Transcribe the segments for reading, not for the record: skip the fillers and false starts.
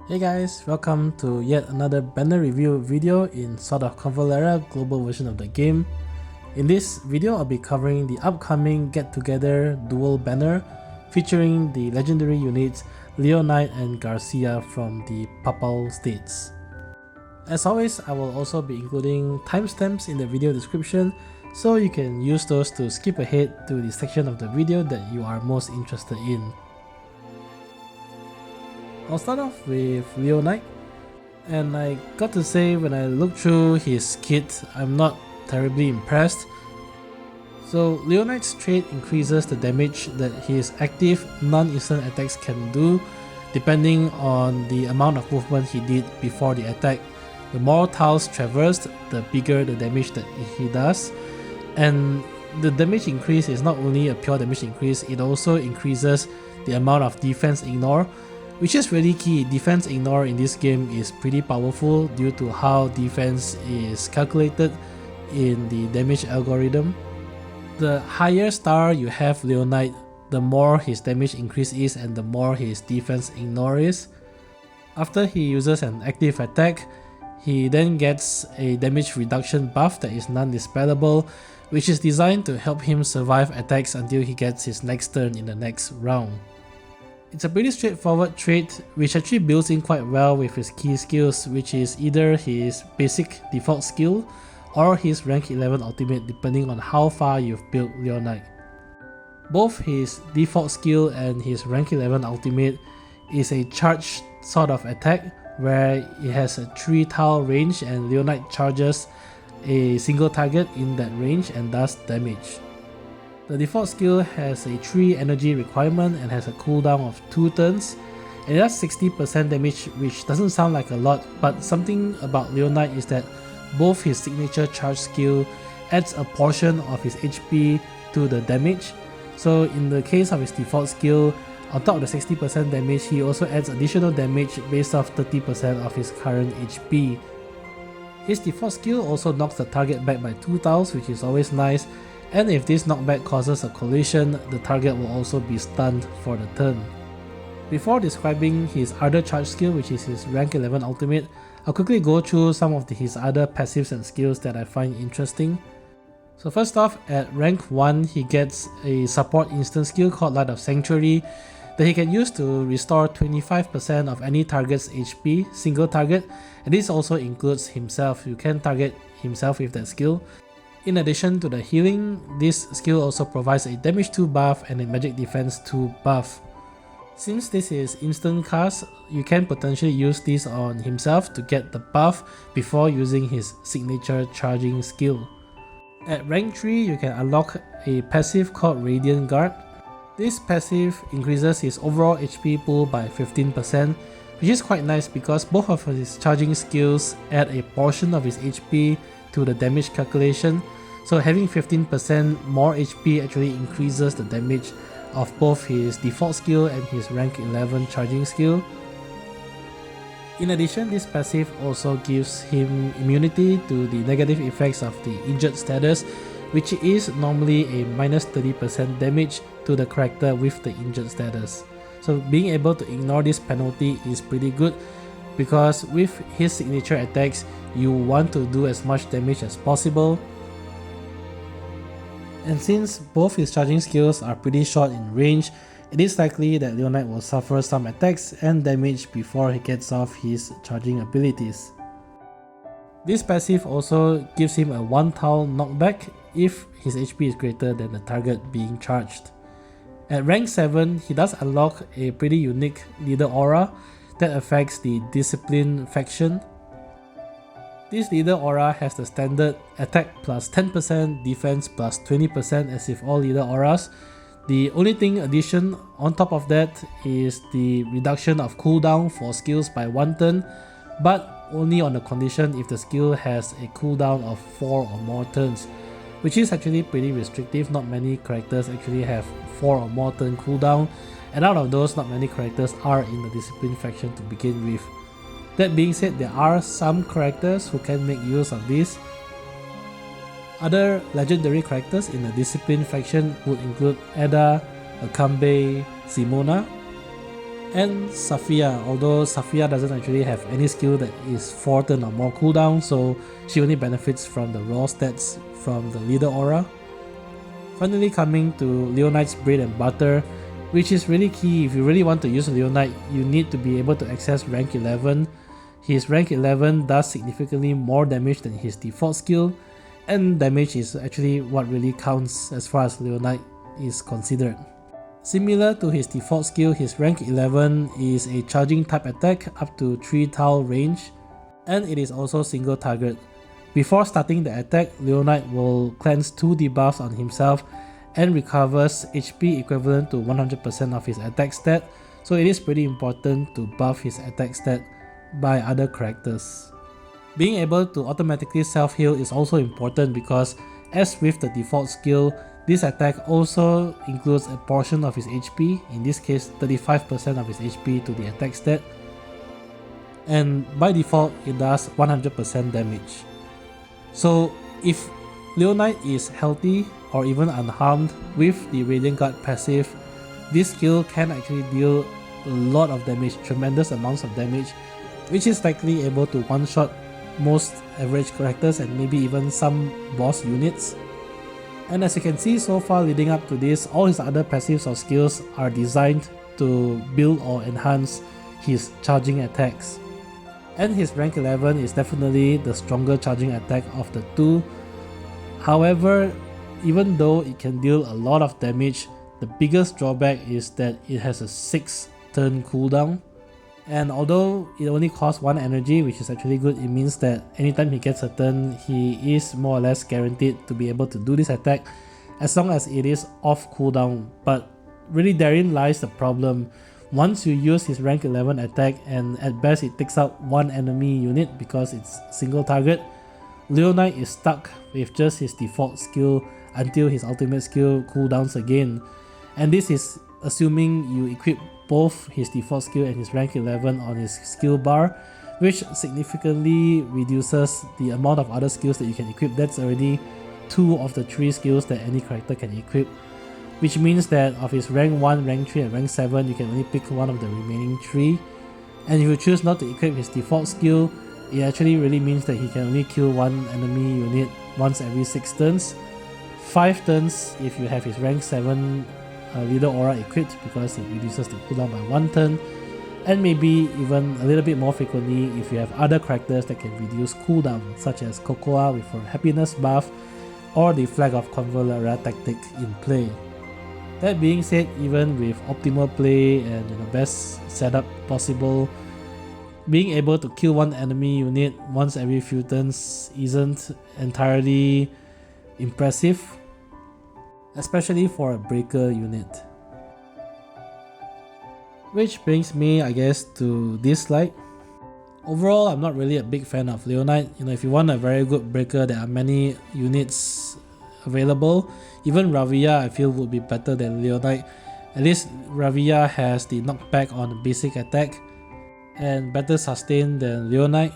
Hey guys, welcome to yet another banner review video in sort of Convalera global version of the game. In this video, I'll be covering the upcoming Get Together dual banner featuring the legendary units Leonide and Garcia from the Papal States. As always, I will also be including timestamps in the video description so you can use those to skip ahead to the section of the video that you are most interested in. I'll start off with Leonide, and I got to say when I looked through his kit, I'm not terribly impressed. So Leonide's trait increases the damage that his active non-instant attacks can do depending on the amount of movement he did before the attack. The more tiles traversed, the bigger the damage that he does, and the damage increase is not only a pure damage increase, it also increases the amount of defense ignore, which is really key. Defense ignore in this game is pretty powerful due to how defense is calculated in the damage algorithm. The higher star you have Leonide, the more his damage increase is and the more his defense ignore is. After he uses an active attack, he then gets a damage reduction buff that is non-dispellable, which is designed to help him survive attacks until he gets his next turn in the next round. It's a pretty straightforward trait which actually builds in quite well with his key skills, which is either his basic default skill or his rank 11 ultimate depending on how far you've built Leonide. Both his default skill and his rank 11 ultimate is a charged sort of attack where it has a 3 tile range and Leonide charges a single target in that range and does damage. The default skill has a 3 energy requirement and has a cooldown of 2 turns, and it does 60% damage, which doesn't sound like a lot, but something about Leonide is that both his signature charge skill adds a portion of his HP to the damage. So in the case of his default skill, on top of the 60% damage, he also adds additional damage based off 30% of his current HP. His default skill also knocks the target back by 2 tiles, which is always nice. And if this knockback causes a collision, the target will also be stunned for the turn. Before describing his other charge skill, which is his rank 11 ultimate, I'll quickly go through some of his other passives and skills that I find interesting. So first off, at rank 1 he gets a support instant skill called Light of Sanctuary that he can use to restore 25% of any target's HP, single target, and this also includes himself. You can target himself with that skill. In addition to the healing, this skill also provides a damage 2 buff and a magic defense 2 buff. Since this is instant cast, you can potentially use this on himself to get the buff before using his signature charging skill. At rank 3, you can unlock a passive called Radiant Guard. This passive increases his overall HP pool by 15%, which is quite nice because both of his charging skills add a portion of his HP to the damage calculation, so having 15% more HP actually increases the damage of both his default skill and his rank 11 charging skill. In addition, this passive also gives him immunity to the negative effects of the injured status, which is normally a minus 30% damage to the character with the injured status. So being able to ignore this penalty is pretty good, because with his signature attacks, you want to do as much damage as possible. And since both his charging skills are pretty short in range, it is likely that Leonide will suffer some attacks and damage before he gets off his charging abilities. This passive also gives him a 1 tile knockback if his HP is greater than the target being charged. At rank 7, he does unlock a pretty unique leader aura that affects the Discipline faction. This leader aura has the standard attack plus 10%, defense plus 20% as if all leader auras. The only thing addition on top of that is the reduction of cooldown for skills by 1 turn, but only on the condition if the skill has a cooldown of 4 or more turns, which is actually pretty restrictive. Not many characters actually have 4 or more turn cooldown, and out of those, not many characters are in the Discipline faction to begin with. That being said, there are some characters who can make use of this. Other legendary characters in the Discipline faction would include Ada, Akambe, Simona. And Safia, although Safia doesn't actually have any skill that is 4 turn or more cooldown, so she only benefits from the raw stats from the leader aura. Finally coming to Leonide's bread and butter, which is really key. If you really want to use Leonide, you need to be able to access rank 11. His rank 11 does significantly more damage than his default skill, and damage is actually what really counts as far as Leonide is considered. Similar to his default skill, his rank 11 is a charging type attack up to 3 tile range, and it is also single target. Before starting the attack, Leonide will cleanse 2 debuffs on himself and recovers HP equivalent to 100% of his attack stat, so it is pretty important to buff his attack stat by other characters. Being able to automatically self-heal is also important because, as with the default skill, this attack also includes a portion of his HP, in this case 35% of his HP to the attack stat, and by default it does 100% damage. So if Leonide is healthy or even unharmed with the Radiant Guard passive, this skill can actually deal a lot of damage, tremendous amounts of damage, which is likely able to one-shot most average characters and maybe even some boss units. And as you can see so far leading up to this, all his other passives or skills are designed to build or enhance his charging attacks. And his rank 11 is definitely the stronger charging attack of the two. However, even though it can deal a lot of damage, the biggest drawback is that it has a 6 turn cooldown. And although it only costs 1 energy, which is actually good, it means that anytime he gets a turn, he is more or less guaranteed to be able to do this attack as long as it is off cooldown. But really therein lies the problem. Once you use his rank 11 attack and at best it takes out 1 enemy unit because it's single target, Leonide is stuck with just his default skill until his ultimate skill cooldowns again. And this is assuming you equip both his default skill and his rank 11 on his skill bar, which significantly reduces the amount of other skills that you can equip. That's already 2 of the 3 skills that any character can equip, which means that of his rank 1, rank 3 and rank 7 you can only pick one of the remaining 3. And if you choose not to equip his default skill, it actually really means that he can only kill 1 enemy unit once every 6 turns, 5 turns if you have his rank 7 leader aura equipped because it reduces the cooldown by 1 turn, and maybe even a little bit more frequently if you have other characters that can reduce cooldown, such as Cocoa with her happiness buff or the Flag of Convalera tactic in play. That being said, even with optimal play and best setup possible, being able to kill 1 enemy unit once every few turns isn't entirely impressive, especially for a breaker unit. Which brings me, I guess, to this slide. Overall, I'm not really a big fan of Leonide. If you want a very good breaker, there are many units available. Even Ravia I feel would be better than Leonide. At least Ravia has the knockback on the basic attack and better sustain than Leonide.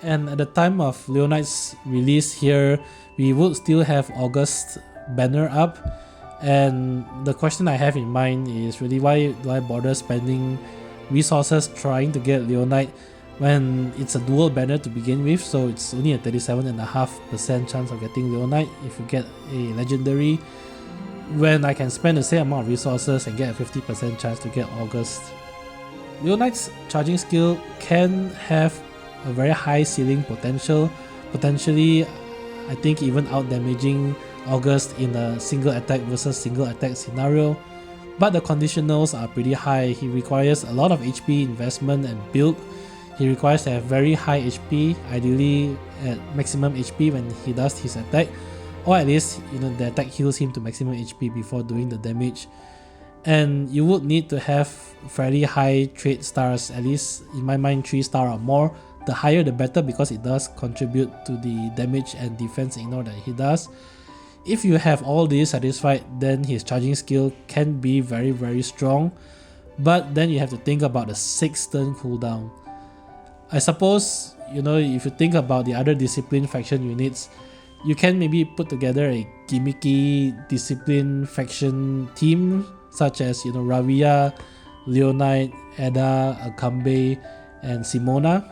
And at the time of Leonide's release here, we would still have August banner up, and the question I have in mind is really, why do I bother spending resources trying to get Leonide when it's a dual banner to begin with, so it's only a 37.5% chance of getting Leonide if you get a legendary, when I can spend the same amount of resources and get a 50% chance to get August. Leonide's charging skill can have a very high ceiling potential, potentially I think even out damaging August in a single attack versus single attack scenario, but the conditionals are pretty high. He requires a lot of HP investment and build. He requires to have very high HP, ideally at maximum HP when he does his attack, or at least the attack heals him to maximum HP before doing the damage. And you would need to have fairly high trait stars, at least in my mind 3 star or more. The higher the better, because it does contribute to the damage and defense ignore that he does. If you have all these satisfied, then his charging skill can be very, very strong, but then you have to think about the 6 turn cooldown. I suppose, if you think about the other discipline faction units, you can maybe put together a gimmicky discipline faction team, such as Ravia Leonide, Ada, Akambe, and Simona.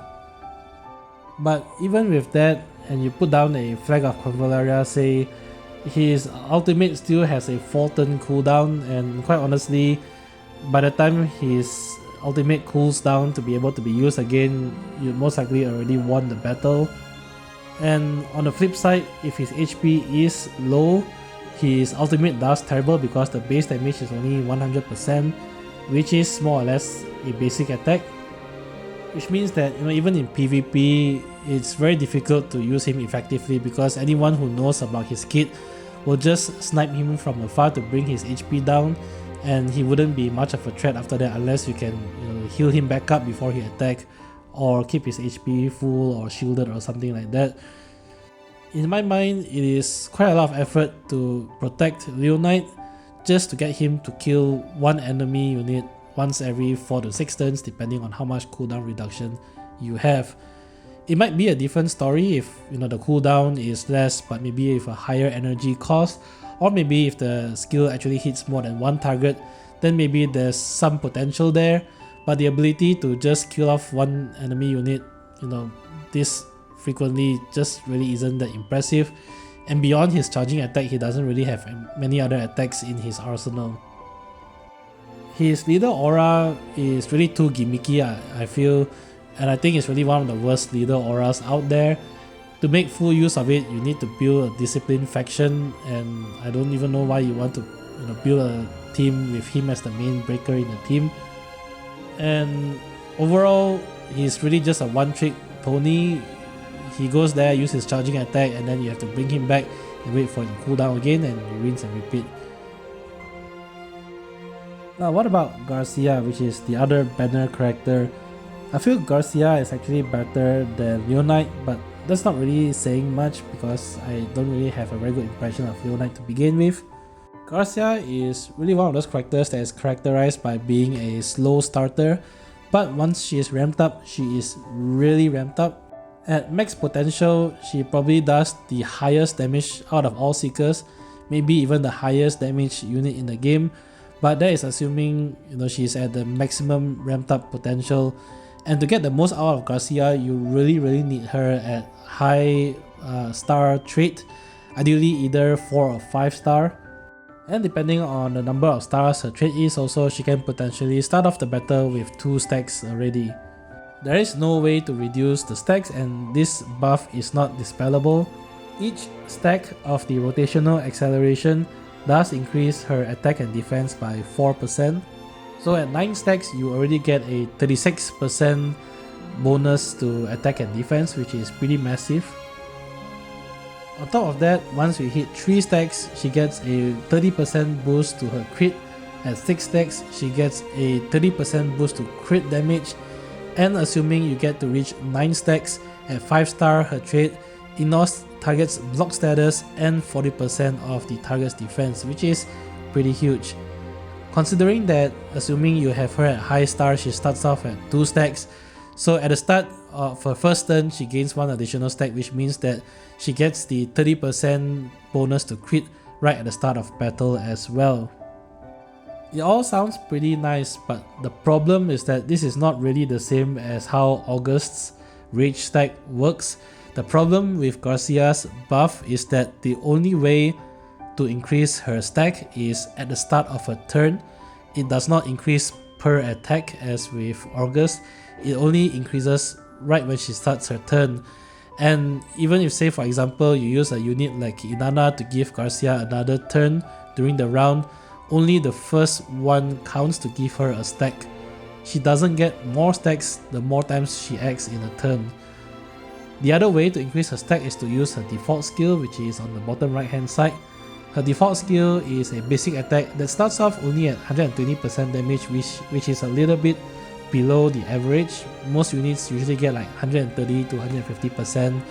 But even with that, and you put down a Flag of Convalaria, say, his ultimate still has a 4-turn cooldown, and quite honestly, by the time his ultimate cools down to be able to be used again, you most likely already won the battle. And on the flip side, if his HP is low, his ultimate does terrible because the base damage is only 100%, which is more or less a basic attack. Which means that even in PvP, it's very difficult to use him effectively because anyone who knows about his kit will just snipe him from afar to bring his HP down, and he wouldn't be much of a threat after that unless you can heal him back up before he attack, or keep his HP full or shielded or something like that. In my mind, it is quite a lot of effort to protect Leonide just to get him to kill one enemy unit once every 4 to 6 turns, depending on how much cooldown reduction you have. It might be a different story if the cooldown is less, but maybe with a higher energy cost, or maybe if the skill actually hits more than one target, then maybe there's some potential there. But the ability to just kill off one enemy unit, this frequently just really isn't that impressive. And beyond his charging attack, he doesn't really have many other attacks in his arsenal. His leader aura is really too gimmicky, I feel, and I think it's really one of the worst leader auras out there. To make full use of it, you need to build a disciplined faction, and I don't even know why you want to build a team with him as the main breaker in the team. And overall, he's really just a one-trick pony. He goes there, use his charging attack, and then you have to bring him back and wait for him to cool down again, and you rinse and repeat. Now what about Garcia, which is the other banner character? I feel Garcia is actually better than Leonide, but that's not really saying much because I don't really have a very good impression of Leonide to begin with. Garcia is really one of those characters that is characterized by being a slow starter, but once she is ramped up, she is really ramped up. At max potential, she probably does the highest damage out of all Seekers, maybe even the highest damage unit in the game, but that is assuming she's at the maximum ramped up potential. And to get the most out of Garcia, you really need her at high star trait, ideally either 4 or 5 star. And depending on the number of stars her trait is, also she can potentially start off the battle with 2 stacks already. There is no way to reduce the stacks, and this buff is not dispellable. Each stack of the rotational acceleration does increase her attack and defense by 4%. So at 9 stacks, you already get a 36% bonus to attack and defense, which is pretty massive. On top of that, once you hit 3 stacks, she gets a 30% boost to her crit. At 6 stacks, she gets a 30% boost to crit damage. And assuming you get to reach 9 stacks, at 5 star her trait ignores target's block status and 40% of the target's defense, which is pretty huge. Considering that, assuming you have her at high star, she starts off at 2 stacks, so at the start of her first turn she gains 1 additional stack, which means that she gets the 30% bonus to crit right at the start of battle as well. It all sounds pretty nice, but the problem is that this is not really the same as how August's rage stack works. The problem with Garcia's buff is that the only way to increase her stack is at the start of a turn. It does not increase per attack as with August, it only increases right when she starts her turn. And even if, say for example, you use a unit like Inanna to give Garcia another turn during the round, only the first one counts to give her a stack. She doesn't get more stacks the more times she acts in a turn. The other way to increase her stack is to use her default skill, which is on the bottom right hand side. Her default skill is a basic attack that starts off only at 120% damage, which is a little bit below the average. Most units usually get like 130 to 150%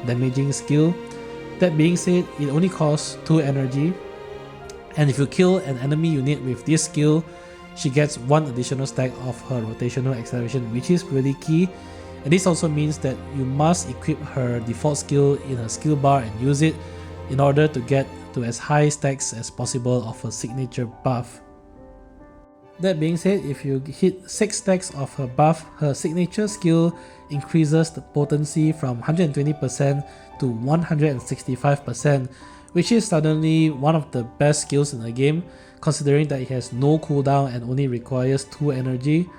damaging skill. That being said, it only costs 2 energy, and if you kill an enemy unit with this skill, she gets 1 additional stack of her rotational acceleration, which is really key. And this also means that you must equip her default skill in her skill bar and use it in order to get to as high stacks as possible of her signature buff. That being said, if you hit 6 stacks of her buff, her signature skill increases the potency from 120% to 165%, which is suddenly one of the best skills in the game, considering that it has no cooldown and only requires 2 energy.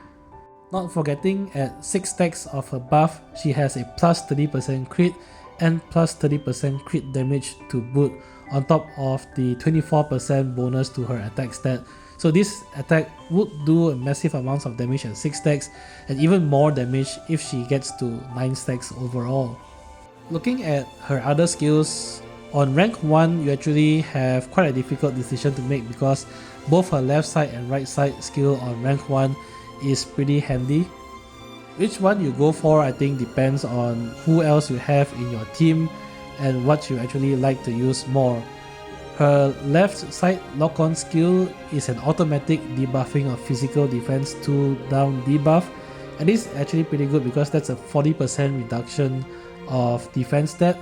Not forgetting, at 6 stacks of her buff, she has a plus 30% crit and plus 30% crit damage to boot, on top of the 24% bonus to her attack stat. So this attack would do a massive amounts of damage at 6 stacks, and even more damage if she gets to 9 stacks overall. Looking at her other skills, on rank 1 you actually have quite a difficult decision to make, because both her left side and right side skill on rank 1 is pretty handy. Which one you go for, I think, depends on who else you have in your team and what you actually like to use more. Her left side lock-on skill is an automatic debuffing of physical defense 2 down debuff, and this is actually pretty good because that's a 40% reduction of defense stat.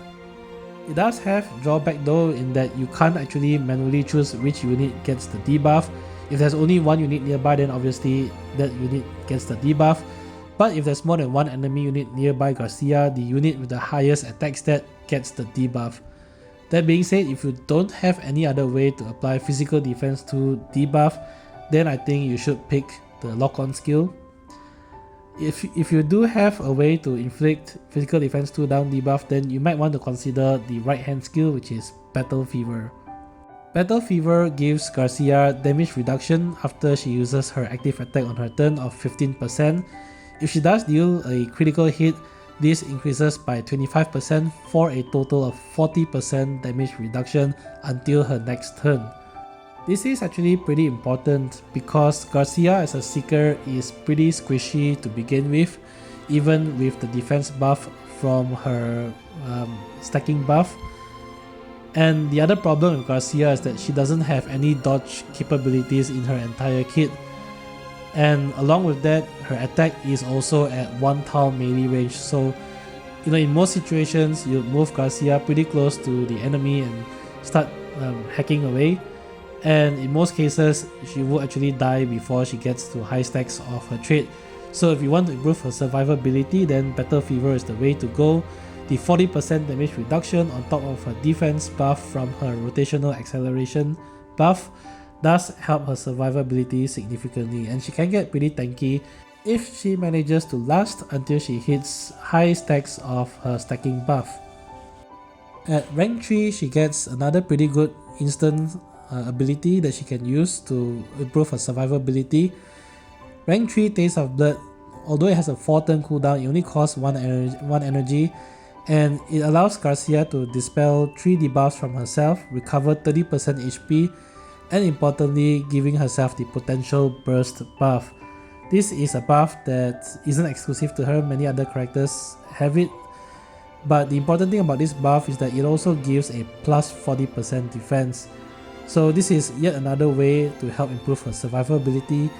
It does have drawback though, in that you can't actually manually choose which unit gets the debuff. If there's only one unit nearby, then obviously that unit gets the debuff. But if there's more than one enemy unit nearby Garcia, the unit with the highest attack stat gets the debuff. That being said, if you don't have any other way to apply physical defense to debuff, then I think you should pick the lock-on skill. If you do have a way to inflict physical defense 2 down debuff, then you might want to consider the right hand skill, which is Battle Fever. Battle Fever gives Garcia damage reduction after she uses her active attack on her turn of 15%. If she does deal a critical hit, this increases by 25% for a total of 40% damage reduction until her next turn. This is actually pretty important because Garcia as a seeker is pretty squishy to begin with, even with the defense buff from her stacking buff. And the other problem with Garcia is that she doesn't have any dodge capabilities in her entire kit. And along with that, her attack is also at 1 tile melee range, so in most situations you move Garcia pretty close to the enemy and start hacking away, and in most cases she will actually die before she gets to high stacks of her trait. So if you want to improve her survivability, then Battle Fever is the way to go. The 40% damage reduction on top of her defense buff from her rotational acceleration buff does help her survivability significantly, and she can get pretty tanky if she manages to last until she hits high stacks of her stacking buff. At rank 3, she gets another pretty good instant ability that she can use to improve her survivability. Rank 3 Taste of Blood, although it has a 4 turn cooldown, it only costs 1 energy, and it allows Garcia to dispel 3 debuffs from herself, recover 30% HP, and importantly giving herself the potential burst buff. This is a buff that isn't exclusive to her, many other characters have it, but the important thing about this buff is that it also gives a plus 40% defense. So this is yet another way to help improve her survivability,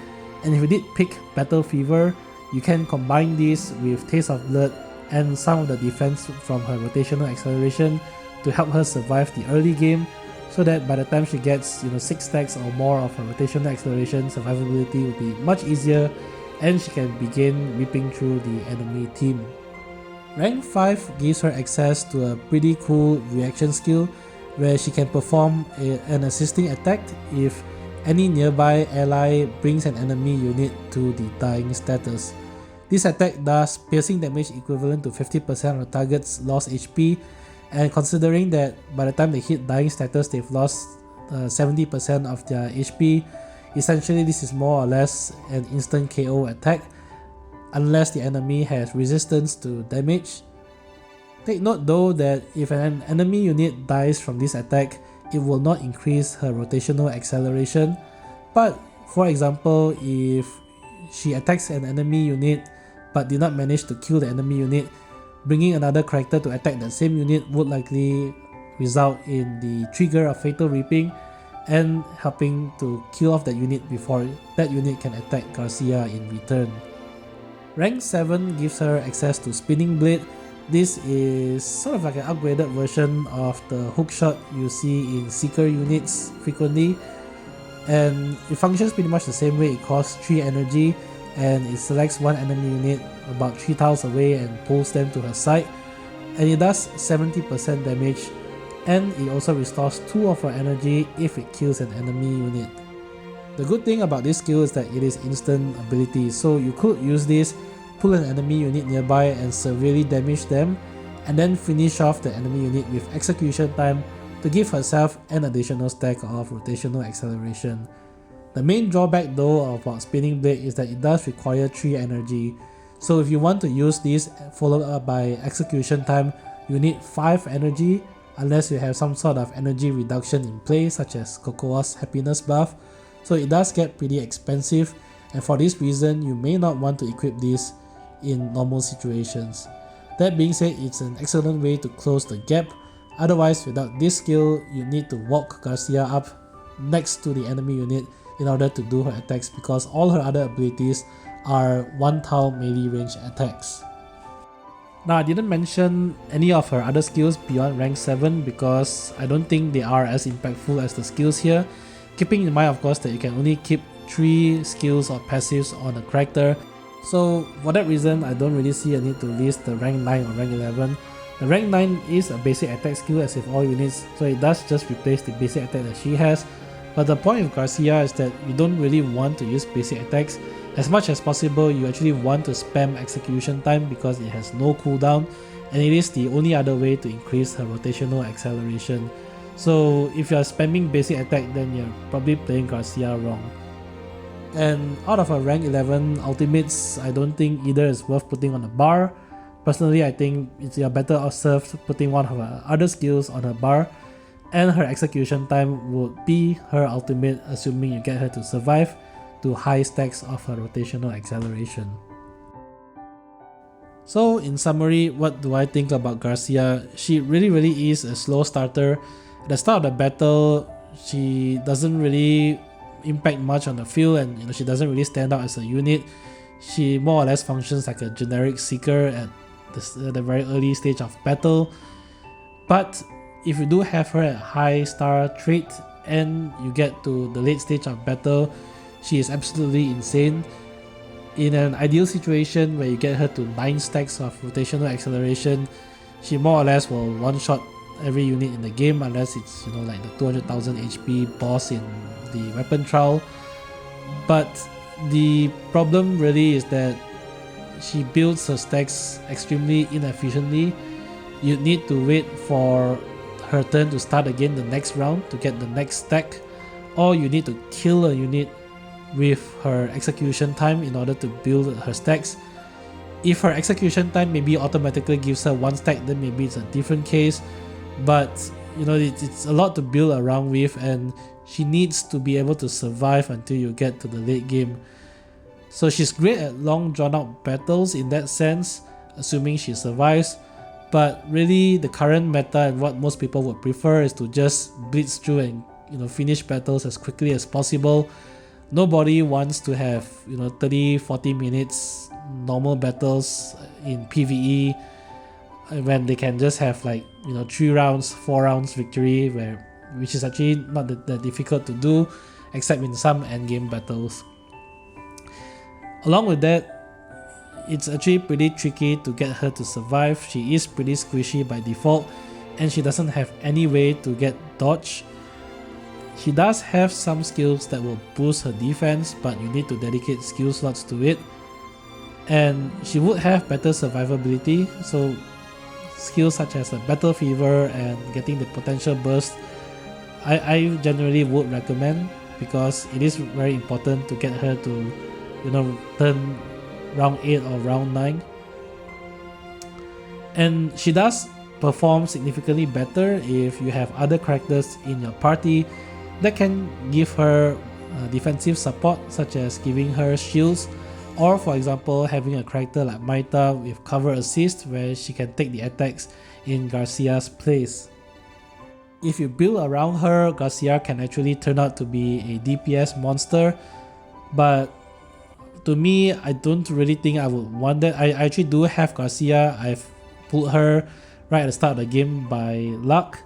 and if you did pick Battle Fever, you can combine this with Taste of Blood and some of the defense from her rotational acceleration to help her survive the early game, so that by the time she gets 6 stacks or more of her rotational acceleration, survivability will be much easier and she can begin ripping through the enemy team. Rank 5 gives her access to a pretty cool reaction skill where she can perform an assisting attack if any nearby ally brings an enemy unit to the dying status. This attack does piercing damage equivalent to 50% of the target's lost HP, and considering that by the time they hit dying status they've lost 70% of their HP, essentially this is more or less an instant KO attack unless the enemy has resistance to damage. Take note though that if an enemy unit dies from this attack, it will not increase her rotational acceleration, but for example, if she attacks an enemy unit but did not manage to kill the enemy unit, bringing another character to attack that same unit would likely result in the trigger of Fatal Reaping and helping to kill off that unit before that unit can attack Garcia in return. Rank 7 gives her access to Spinning Blade. This is sort of like an upgraded version of the hookshot you see in Seeker units frequently. and it functions pretty much the same way. It costs 3 energy and it selects one enemy unit about 3 tiles away and pulls them to her side, and it does 70% damage, and it also restores 2 of her energy if it kills an enemy unit. The good thing about this skill is that it is instant ability, so you could use this, pull an enemy unit nearby and severely damage them, and then finish off the enemy unit with execution time to give herself an additional stack of rotational acceleration. The main drawback though about Spinning Blade is that it does require 3 energy, so if you want to use this followed up by execution time, you need 5 energy unless you have some sort of energy reduction in play such as Cocoa's happiness buff, so it does get pretty expensive, and for this reason you may not want to equip this in normal situations. That being said, it's an excellent way to close the gap. Otherwise, without this skill, you need to walk Garcia up next to the enemy unit in order to do her attacks, because all her other abilities are 1 tile melee range attacks. Now, I didn't mention any of her other skills beyond rank 7 because I don't think they are as impactful as the skills here, keeping in mind of course that you can only keep 3 skills or passives on a character. So for that reason, I don't really see a need to list the rank 9 or rank 11. The rank 9 is a basic attack skill as with all units, so it does just replace the basic attack that she has. But the point of Garcia is that you don't really want to use basic attacks. As much as possible, you actually want to spam execution time because it has no cooldown, and it is the only other way to increase her rotational acceleration. So if you are spamming basic attack, then you're probably playing Garcia wrong. And out of her rank 11 ultimates, I don't think either is worth putting on a bar. Personally, I think you're better off served putting one of her other skills on her bar, and her execution time would be her ultimate, assuming you get her to survive to high stacks of her rotational acceleration. So in summary, what do I think about Garcia? She really is a slow starter. At the start of the battle, she doesn't really impact much on the field, and she doesn't really stand out as a unit. She more or less functions like a generic seeker at the very early stage of battle. But if you do have her at high star trait and you get to the late stage of battle, she is absolutely insane. In an ideal situation where you get her to 9 stacks of rotational acceleration, she more or less will one-shot every unit in the game unless it's like the 200,000 HP boss in the weapon trial. But the problem really is that she builds her stacks extremely inefficiently. You need to wait for her turn to start again the next round to get the next stack, or you need to kill a unit with her execution time in order to build her stacks. If her execution time maybe automatically gives her 1 stack, then maybe it's a different case, but it's a lot to build around with, and she needs to be able to survive until you get to the late game. So she's great at long drawn out battles in that sense, assuming she survives, but really the current meta and what most people would prefer is to just blitz through and finish battles as quickly as possible. Nobody wants to have 30-40 minutes normal battles in PvE when they can just have 3 rounds, 4 rounds victory, which is actually not that difficult to do except in some endgame battles. Along with that, it's actually pretty tricky to get her to survive. She is pretty squishy by default, and she doesn't have any way to get dodge. She does have some skills that will boost her defense, but you need to dedicate skill slots to it. And she would have better survivability, so skills such as Battle Fever and getting the potential burst, I generally would recommend, because it is very important to get her to turn round 8 or round 9. And she does perform significantly better if you have other characters in your party that can give her defensive support, such as giving her shields, or for example having a character like Maita with cover assist where she can take the attacks in Garcia's place. If you build around her, Garcia can actually turn out to be a DPS monster, but to me, I don't really think I would want that. I actually do have Garcia. I've pulled her right at the start of the game by luck,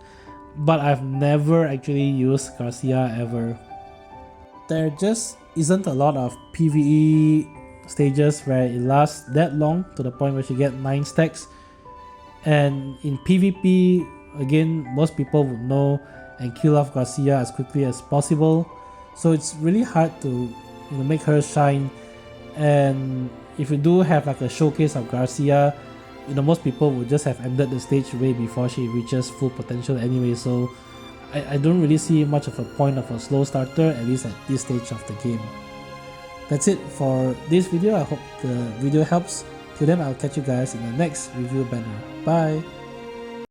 but I've never actually used Garcia ever. there just isn't a lot of PvE stages where it lasts that long to the point where you get 9 stacks. And in PvP, again, most people would know and kill off Garcia as quickly as possible. So it's really hard to make her shine. And if you do have like a showcase of Garcia, most people would just have ended the stage way before she reaches full potential anyway. So I don't really see much of a point of a slow starter, at least at this stage of the game. That's it for this video. I hope the video helps. Till then, I'll catch you guys in the next review banner. Bye!